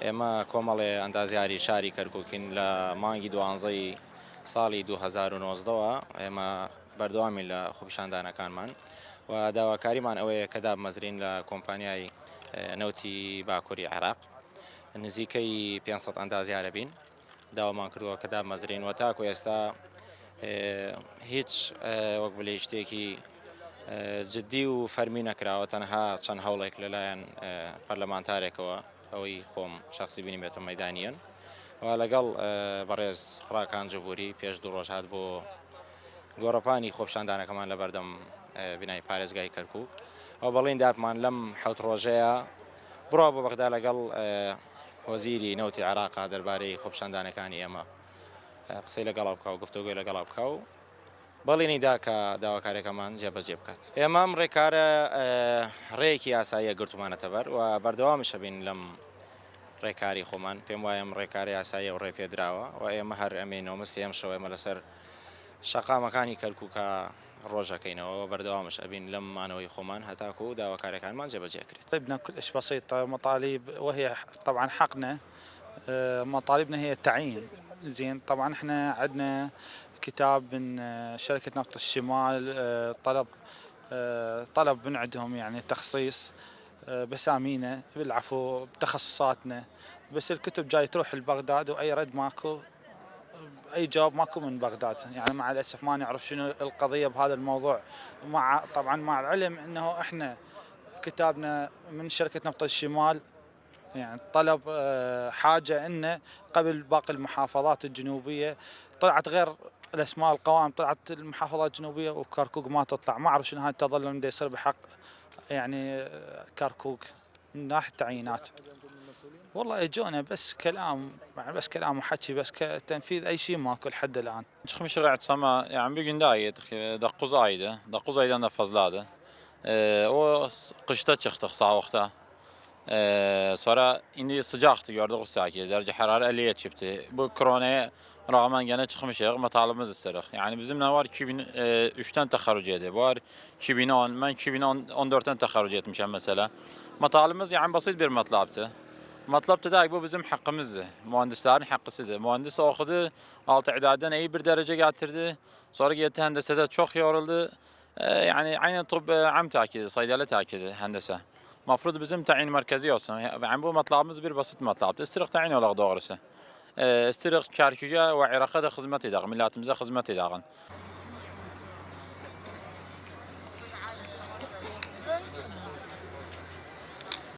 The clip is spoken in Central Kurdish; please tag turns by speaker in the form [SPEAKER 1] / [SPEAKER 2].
[SPEAKER 1] ئێمە کۆمەڵێ ئەندازیاری شاری کەرکووکین لە مانگی دوانزەی ساڵی 2019ەوە ئێمە بەردەوامی لە خوپیشاندانەکانمان و داواکاریمان ئەوەیە کە دابمەزرین لە کۆمپانیای نەوتی باکووری عێراق نزیکەی 500 ئەندازیارە بین داوامان کردووە کە دابمەزرین و تاکو ئێستا هیچ وەک بڵێ شتێکی جددی و فەرمی نەکراوە تەنها چەند هەوڵێک لەلایەن پەرلەمانتارێکەوە ئەوەی خۆم شخصی بینیمێتە مەیدانیەن و لەگەڵ بەڕێز ڕاکان جوبوری پێش دوو ڕۆژ هات بۆ گۆڕەپانی خۆپیشاندانەکەمان لەبەردەم بینای پارێزگای کەرکووک ئەو بەڵێن داپمان لەم حەوت ڕۆژەیە بڕوا بۆ بەغدا لەگەڵ وەزیری نەوتی عێراقا دەربارەی خۆپیشاندانەکانی ئێمە قسەی لەگەڵا بکە و گفتوگۆی لەگەڵا بکە و بەڵێنیدا کە داواکارێکەکەمان جێبەجێ بکات. ئێمە ئەم ڕێکارە ڕێیەکی یاساییە گرتومانەتە بەر و بەردەوامیشە بین لەم ڕێکاری خۆمان پێم وایە ئەم ڕێکاری یاساییە و ڕێ پێدراوە و ئێمە هەر ئەمێنەوە سێم شەو ئێمە لەسەر شەقامەکانی کەرکووکە ڕۆژەکەینەوە بەردەوامش ئەبین لەم مانەوەی خۆمان هەتاکو و داواکارەکانمان جێبەجێ کرێت.
[SPEAKER 2] طيبنا كلش بسيطة مطالب وهي طبعا حقنا مطالبنا هي التعيين زين طبعا احنا عندنا كتاب من شركة نفط الشمال طلب من عندهم يعني تخصيص بسامينا بالعفو بتخصصاتنا بس الكتب جاي تروح لبغداد واي رد ماكو اي جواب ماكو من بغداد يعني مع الاسف ما نعرف شنو القضية بهذا الموضوع طبعا مع العلم انه احنا كتابنا من شركة نفط الشمال يعني طلب حاجة انه قبل باقي المحافظات الجنوبية طلعت غير الاسماء القوائم طلعت المحافظات الجنوبية وكركوك ما تطلع ما اعرف شنو هاي التظلم دا يصير بحق يعني كركوك من ناحية التعيينات. والله اجونا بس كلام يعني بس كلام وحكي بس كتنفيذ اي شيء ماكو لحد الان.
[SPEAKER 3] Çıkmış rayet sama yani bir gün daha yedik. 9 aydı. 9 aydan da fazladı. O kışta çıktık soğukta. Sonra indi sıcaktı gördük o sakin. Derece hararı 50'ye çıktı. Bu koronaya rağmen gene çıkmışız. Matalımız istedik. Yani bizimle var 2003'ten teharrüc ediyor. Var 2010. Ben 2014'ten teharrüc etmişim mesela. Matalımız yani basit bir matlaptı. Matlap da bu bizim hakkımızdı. Mühendislerin hakkısıydı. Mühendis okudu. Altı idaden iyi bir derece getirdi. Sonra gitti hendesede çok yoruldu. Yani aynı tıp am takidi, saydale takidi hendese. Mafrud bizim tayin merkezi olsun. Yani bu matlabımız bir basit matlaptı. İstirik tayin olarak doğrusu. İstirik Kerkük'e ve Irak'a da hizmet edin. Milletimize hizmet edin.